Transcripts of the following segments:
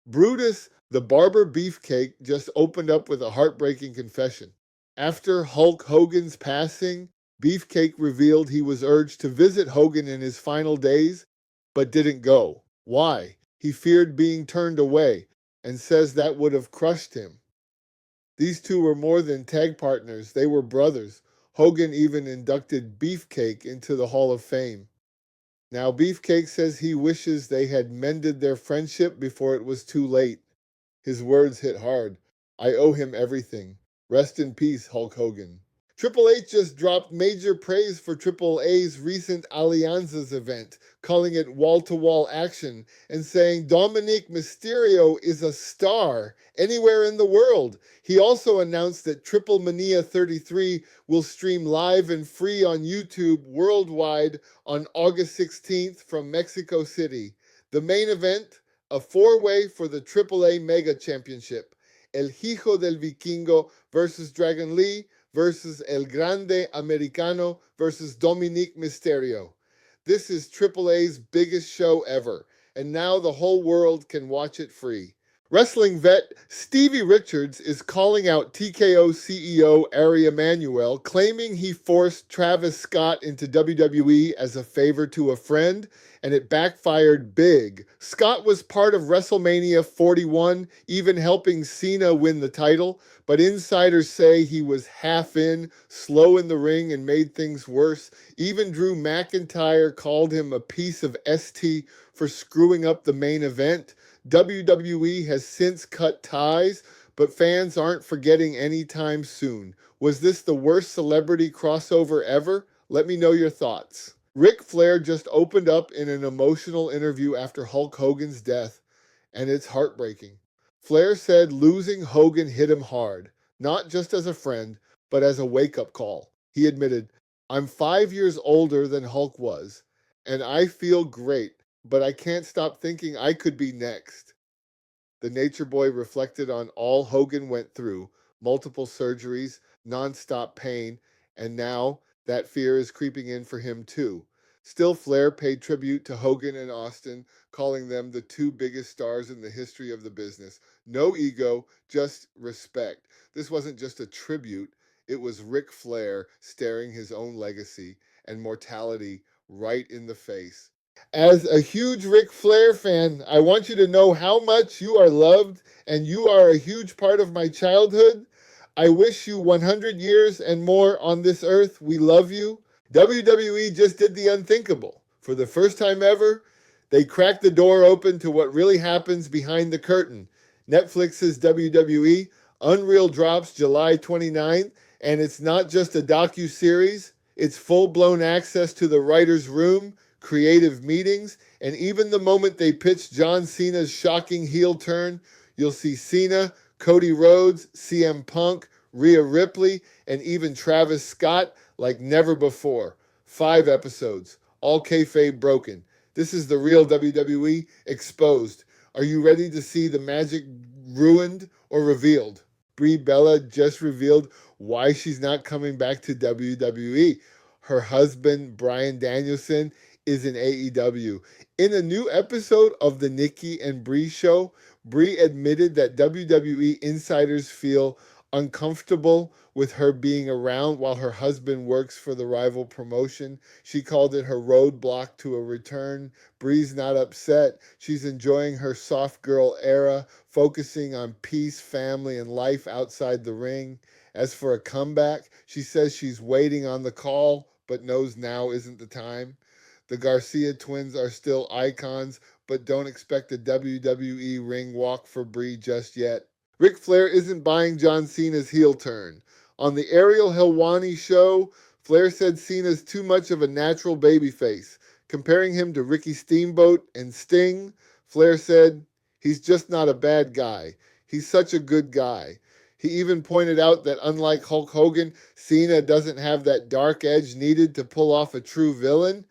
Brutus, the barber beefcake, just opened up with a heartbreaking confession. After Hulk Hogan's passing, Beefcake revealed he was urged to visit Hogan in his final days, but didn't go. Why? He feared being turned away, and says that would have crushed him. These two were more than tag partners, they were brothers. Hogan even inducted Beefcake into the Hall of Fame. Now, Beefcake says he wishes they had mended their friendship before it was too late. His words hit hard. I owe him everything. Rest in peace, Hulk Hogan. Triple H just dropped major praise for Triple A's recent Alianzas event, calling it wall-to-wall action and saying Dominic Mysterio is a star anywhere in the world. He also announced that Triple Mania 33 will stream live and free on YouTube worldwide on August 16th from Mexico City. The main event, a four-way for the AAA Mega Championship. El Hijo del Vikingo versus Dragon Lee versus El Grande Americano versus Dominic Mysterio. This is AAA's biggest show ever, and now the whole world can watch it free. Wrestling vet Stevie Richards is calling out TKO CEO Ari Emanuel, claiming he forced Travis Scott into WWE as a favor to a friend, and it backfired big. Scott was part of WrestleMania 41, even helping Cena win the title, but insiders say he was half in, slow in the ring, and made things worse. Even Drew McIntyre called him a piece of ST for screwing up the main event. WWE has since cut ties, but fans aren't forgetting anytime soon. Was this the worst celebrity crossover ever? Let me know your thoughts. Ric Flair just opened up in an emotional interview after Hulk Hogan's death, and it's heartbreaking. Flair said losing Hogan hit him hard, not just as a friend, but as a wake-up call. He admitted, I'm 5 years older than Hulk was, and I feel great, but I can't stop thinking I could be next. The Nature Boy reflected on all Hogan went through, multiple surgeries, non-stop pain, and now that fear is creeping in for him too. Still, Flair paid tribute to Hogan and Austin, calling them the two biggest stars in the history of the business. No ego, just respect. This wasn't just a tribute, it was Ric Flair staring his own legacy and mortality right in the face. As a huge Ric Flair fan, I want you to know how much you are loved and you are a huge part of my childhood. I wish you 100 years and more on this earth. We love you. WWE just did the unthinkable. For the first time ever, they cracked the door open to what really happens behind the curtain. Netflix's WWE Unreal drops July 29th, and it's not just a docu-series. It's full-blown access to the writer's room, creative meetings, and even the moment they pitched John Cena's shocking heel turn, you'll see Cena, Cody Rhodes, CM Punk, Rhea Ripley, and even Travis Scott like never before. 5 episodes, all kayfabe broken. This is the real WWE exposed. Are you ready to see the magic ruined or revealed? Brie Bella just revealed why she's not coming back to WWE. Her husband, Bryan Danielson, is in AEW. In a new episode of the Nikki and Brie show, Brie admitted that WWE insiders feel uncomfortable with her being around while her husband works for the rival promotion. She called it her roadblock to a return. Brie's not upset. She's enjoying her soft girl era, focusing on peace, family, and life outside the ring. As for a comeback, she says she's waiting on the call, but knows now isn't the time. The Garcia twins are still icons, but don't expect a WWE ring walk for Brie just yet. Ric Flair isn't buying John Cena's heel turn. On the Ariel Helwani show, Flair said Cena's too much of a natural babyface. Comparing him to Ricky Steamboat and Sting, Flair said, he's just not a bad guy. He's such a good guy. He even pointed out that unlike Hulk Hogan, Cena doesn't have that dark edge needed to pull off a true villain.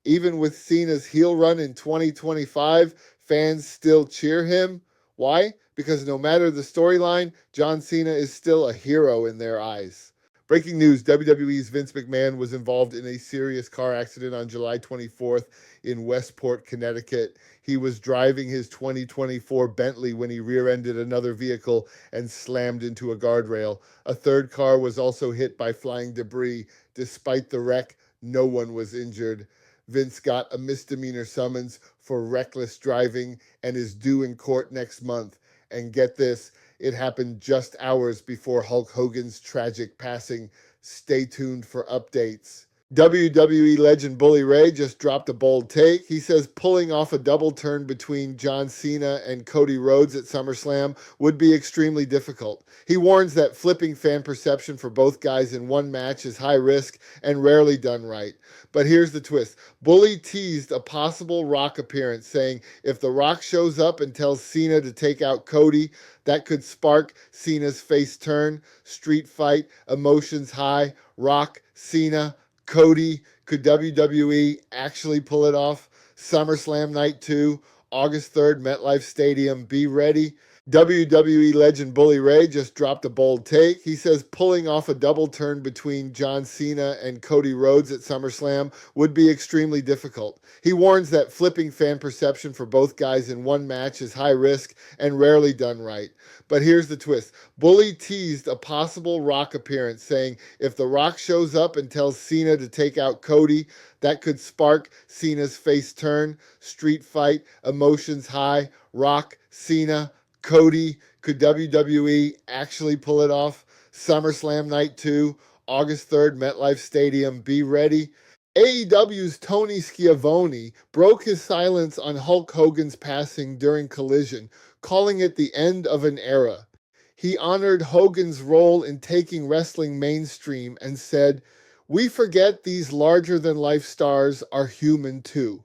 Even with Cena's heel run in 2025, fans still cheer him. Why? Because no matter the storyline, John Cena is still a hero in their eyes. Breaking news, WWE's Vince McMahon was involved in a serious car accident on July 24th in Westport, Connecticut. He was driving his 2024 Bentley when he rear-ended another vehicle and slammed into a guardrail. A third car was also hit by flying debris. Despite the wreck, no one was injured. Vince got a misdemeanor summons for reckless driving and is due in court next month. And get this, it happened just hours before Hulk Hogan's tragic passing. Stay tuned for updates. WWE legend Bully Ray just dropped a bold take. He says pulling off a double turn between John Cena and Cody Rhodes at SummerSlam would be extremely difficult. He warns that flipping fan perception for both guys in one match is high risk and rarely done right. But here's the twist. Bully teased a possible Rock appearance, saying if The Rock shows up and tells Cena to take out Cody, that could spark Cena's face turn, street fight, emotions high, Rock, Cena, Cody. Could WWE actually pull it off? SummerSlam Night 2, August 3rd, MetLife Stadium. Be ready. WWE legend Bully Ray just dropped a bold take. He says pulling off a double turn between John Cena and Cody Rhodes at SummerSlam would be extremely difficult. He warns that flipping fan perception for both guys in one match is high risk and rarely done right. But here's the twist. Bully teased a possible Rock appearance, saying if The Rock shows up and tells Cena to take out Cody, that could spark Cena's face turn, street fight, emotions high, Rock, Cena, Cody. Could WWE actually pull it off? SummerSlam Night 2, August 3rd, MetLife Stadium. Be ready. AEW's Tony Schiavone broke his silence on Hulk Hogan's passing during Collision, calling it the end of an era. He honored Hogan's role in taking wrestling mainstream and said, "We forget these larger-than-life stars are human too."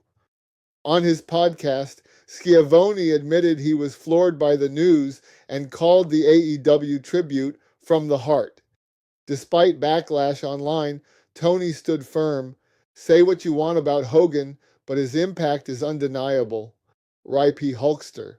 On his podcast, Schiavone admitted he was floored by the news and called the AEW tribute from the heart. Despite backlash online, Tony stood firm. Say what you want about Hogan, but his impact is undeniable. R.I.P. Hulkster.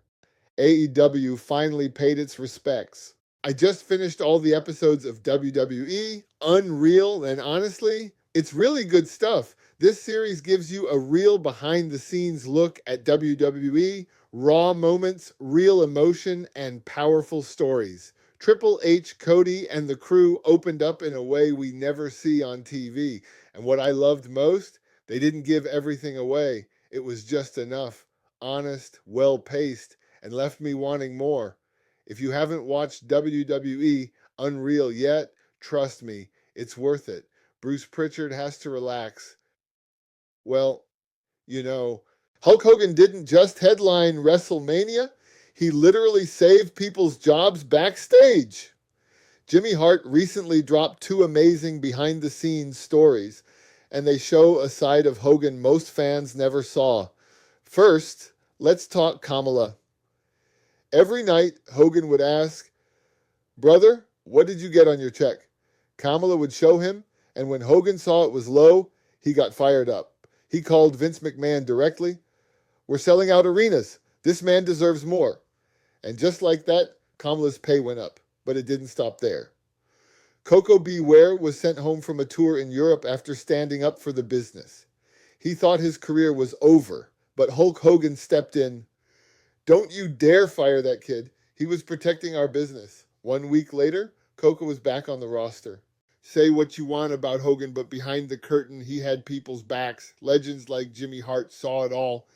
AEW finally paid its respects. I just finished all the episodes of WWE, Unreal, and honestly, it's really good stuff. This series gives you a real behind-the-scenes look at WWE, raw moments, real emotion, and powerful stories. Triple H, Cody, and the crew opened up in a way we never see on TV. And what I loved most, they didn't give everything away. It was just enough, honest, well-paced, and left me wanting more. If you haven't watched WWE Unreal yet, trust me, it's worth it. Bruce Pritchard has to relax. Well, Hulk Hogan didn't just headline WrestleMania, he literally saved people's jobs backstage. Jimmy Hart recently dropped two amazing behind-the-scenes stories, and they show a side of Hogan most fans never saw. First, let's talk Kamala. Every night, Hogan would ask, "Brother, what did you get on your check?" Kamala would show him, and when Hogan saw it was low, he got fired up. He called Vince McMahon directly. "We're selling out arenas. This man deserves more." And just like that, Kamala's pay went up. But it didn't stop there. Coco Beware was sent home from a tour in Europe after standing up for the business. He thought his career was over, but Hulk Hogan stepped in. "Don't you dare fire that kid. He was protecting our business." 1 week later, Coco was back on the roster. Say what you want about Hogan, but behind the curtain, he had people's backs. Legends like Jimmy Hart saw it all.